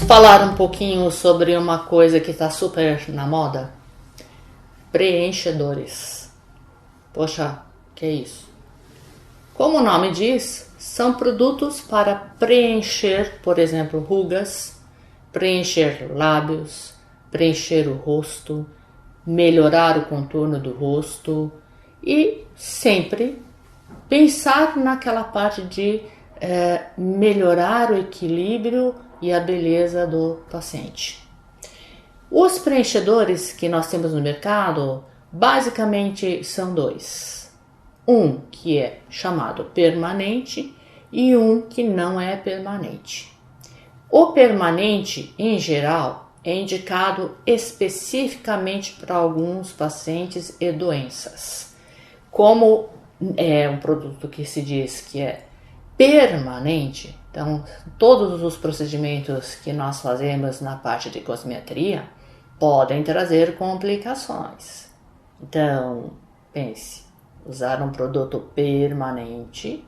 falar um pouquinho sobre uma coisa que está super na moda? Preenchedores. Poxa, que é isso? Como o nome diz, são produtos para preencher, por exemplo, rugas, preencher lábios, preencher o rosto, melhorar o contorno do rosto e sempre pensar naquela parte de melhorar o equilíbrio e a beleza do paciente. Os preenchedores que nós temos no mercado basicamente são dois. Um que é chamado permanente e um que não é permanente. O permanente, em geral, é indicado especificamente para alguns pacientes e doenças. Como é um produto que se diz que é permanente, então todos os procedimentos que nós fazemos na parte de cosmetria podem trazer complicações. Então, pense, usar um produto permanente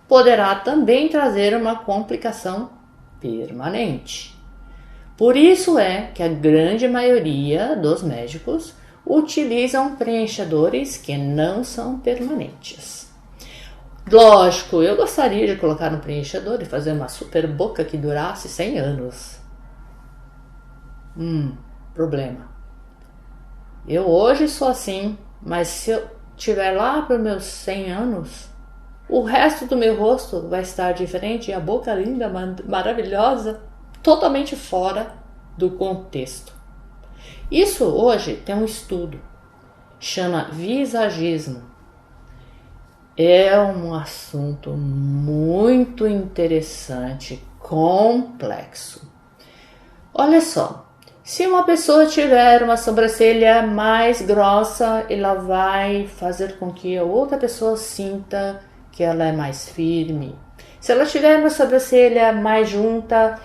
poderá também trazer uma complicação permanente. Por isso é que a grande maioria dos médicos utilizam preenchedores que não são permanentes. Lógico, eu gostaria de colocar no preenchedor e fazer uma super boca que durasse 100 anos. Problema. Eu hoje sou assim, mas se eu tiver lá para os meus 100 anos, o resto do meu rosto vai estar diferente e a boca linda, maravilhosa, totalmente fora do contexto. Isso hoje tem um estudo, chama visagismo. É um assunto muito interessante, complexo. Olha só, se uma pessoa tiver uma sobrancelha mais grossa, ela vai fazer com que a outra pessoa sinta que ela é mais firme. Se ela tiver uma sobrancelha mais junta,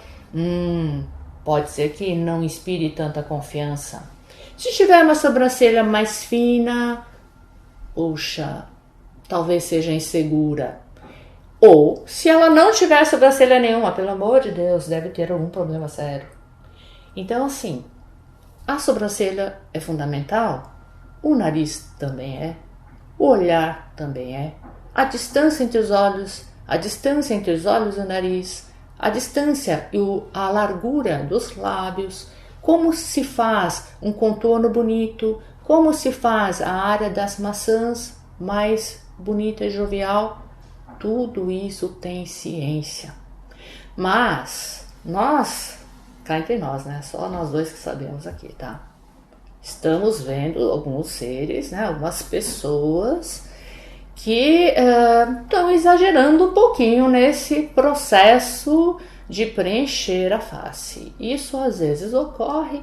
pode ser que não inspire tanta confiança. Se tiver uma sobrancelha mais fina, puxa, talvez seja insegura. Ou, se ela não tiver sobrancelha nenhuma, pelo amor de Deus, deve ter algum problema sério. Então, assim, a sobrancelha é fundamental, o nariz também é, o olhar também é, a distância entre os olhos e o nariz, a distância e a largura dos lábios, como se faz um contorno bonito, como se faz a área das maçãs mais bonita e jovial, tudo isso tem ciência. Mas nós, cá entre nós, né? Só nós dois que sabemos aqui, tá? Estamos vendo alguns seres, né? Algumas pessoas que estão exagerando um pouquinho nesse processo de preencher a face. Isso às vezes ocorre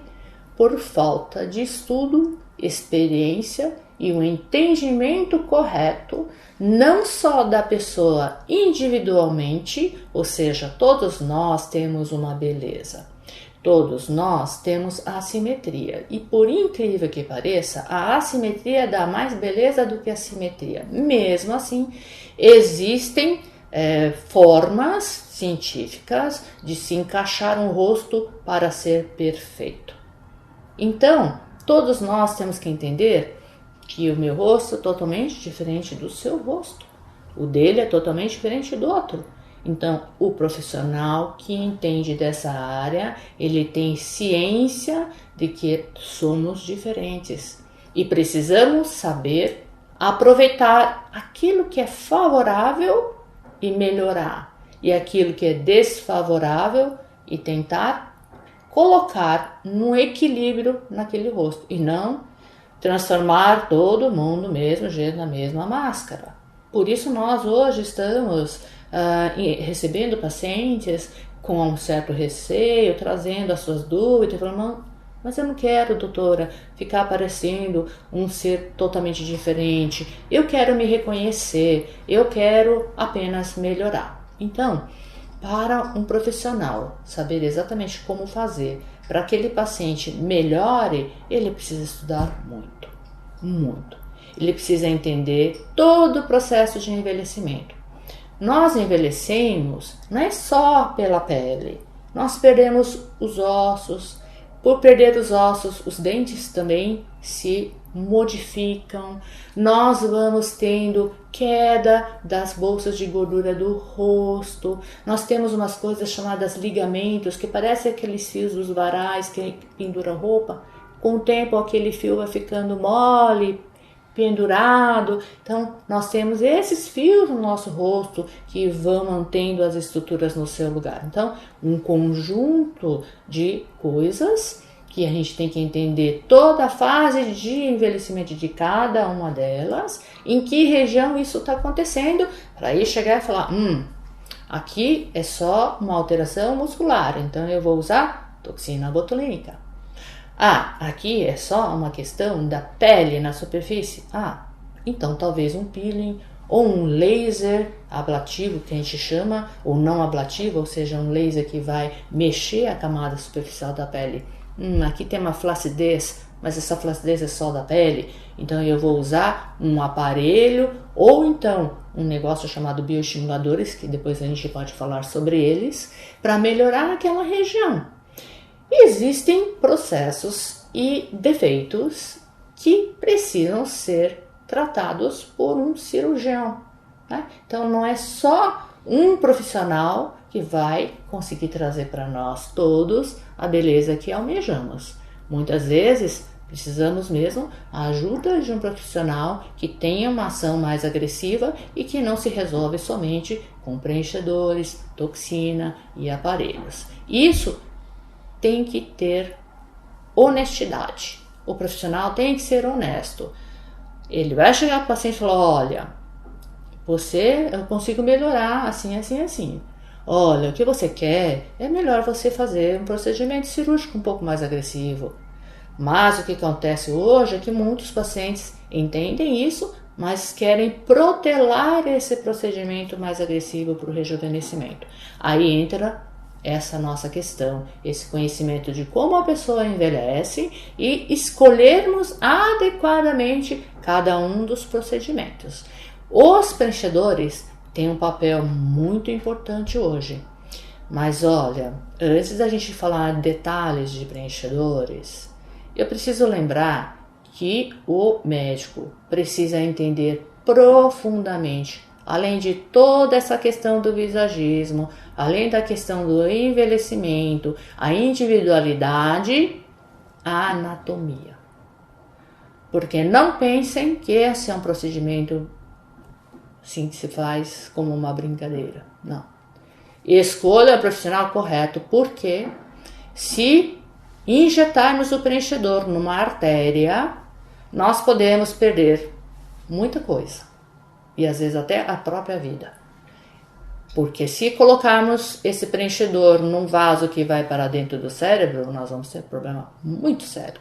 por falta de estudo, experiência e um entendimento correto, não só da pessoa individualmente, ou seja, todos nós temos uma beleza, todos nós temos assimetria, e por incrível que pareça, a assimetria dá mais beleza do que a simetria. Mesmo assim, existem formas científicas de se encaixar um rosto para ser perfeito. Então, todos nós temos que entender que o meu rosto é totalmente diferente do seu rosto. O dele é totalmente diferente do outro. Então, o profissional que entende dessa área, ele tem ciência de que somos diferentes. E precisamos saber aproveitar aquilo que é favorável e melhorar. E aquilo que é desfavorável e tentar colocar um equilíbrio naquele rosto. E não transformar todo mundo do mesmo jeito na mesma máscara. Por isso nós hoje estamos recebendo pacientes com um certo receio, trazendo as suas dúvidas, falando, não, mas eu não quero, doutora, ficar parecendo um ser totalmente diferente. Eu quero me reconhecer, eu quero apenas melhorar. Então, para um profissional saber exatamente como fazer para que aquele paciente melhore, ele precisa estudar muito, muito. Ele precisa entender todo o processo de envelhecimento. Nós envelhecemos não é só pela pele, nós perdemos os ossos. Por perder os ossos, os dentes também se modificam. Nós vamos tendo queda das bolsas de gordura do rosto. Nós temos umas coisas chamadas ligamentos, que parecem aqueles fios dos varais que penduram roupa. Com o tempo, aquele fio vai ficando mole, pendurado. Então, nós temos esses fios no nosso rosto que vão mantendo as estruturas no seu lugar. Então, um conjunto de coisas que a gente tem que entender toda a fase de envelhecimento de cada uma delas, em que região isso está acontecendo, para aí chegar e falar, aqui é só uma alteração muscular, então eu vou usar toxina botulínica. Aqui é só uma questão da pele na superfície. Então talvez um peeling ou um laser ablativo, que a gente chama, ou não ablativo, ou seja, um laser que vai mexer a camada superficial da pele. Aqui tem uma flacidez, mas essa flacidez é só da pele, então eu vou usar um aparelho ou então um negócio chamado bioestimuladores, que depois a gente pode falar sobre eles, para melhorar aquela região. Existem processos e defeitos que precisam ser tratados por um cirurgião, né? Então não é só um profissional que vai conseguir trazer para nós todos a beleza que almejamos. Muitas vezes precisamos mesmo a ajuda de um profissional que tenha uma ação mais agressiva e que não se resolve somente com preenchedores, toxina e aparelhos. Isso tem que ter honestidade. O profissional tem que ser honesto. Ele vai chegar para o paciente e falar, olha, eu consigo melhorar assim, assim, assim. Olha, o que você quer é melhor você fazer um procedimento cirúrgico um pouco mais agressivo. Mas o que acontece hoje é que muitos pacientes entendem isso, mas querem protelar esse procedimento mais agressivo para o rejuvenescimento. Aí entra essa nossa questão, esse conhecimento de como a pessoa envelhece e escolhermos adequadamente cada um dos procedimentos. Os preenchedores têm um papel muito importante hoje, mas olha, antes da gente falar detalhes de preenchedores, eu preciso lembrar que o médico precisa entender profundamente, além de toda essa questão do visagismo, além da questão do envelhecimento, a individualidade, a anatomia. Porque não pensem que esse é um procedimento assim que se faz como uma brincadeira. Não. Escolha o profissional correto, porque se injetarmos o preenchedor numa artéria, nós podemos perder muita coisa. E às vezes até a própria vida. Porque se colocarmos esse preenchedor num vaso que vai para dentro do cérebro, nós vamos ter um problema muito sério.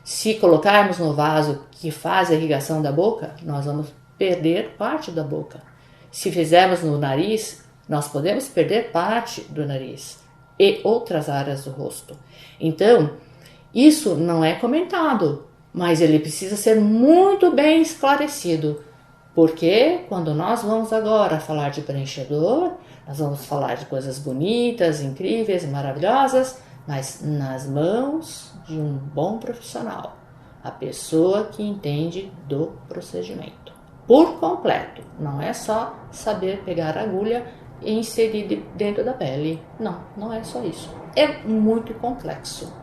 Se colocarmos no vaso que faz a irrigação da boca, nós vamos perder parte da boca. Se fizermos no nariz, nós podemos perder parte do nariz e outras áreas do rosto. Então, isso não é comentado, mas ele precisa ser muito bem esclarecido. Porque quando nós vamos agora falar de preenchedor, nós vamos falar de coisas bonitas, incríveis, maravilhosas, mas nas mãos de um bom profissional, a pessoa que entende do procedimento por completo. Não é só saber pegar a agulha e inserir dentro da pele. Não, não é só isso. É muito complexo.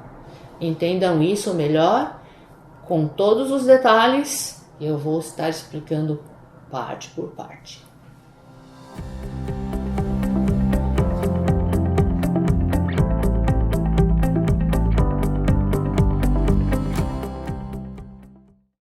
Entendam isso melhor, com todos os detalhes, eu vou estar explicando parte por parte.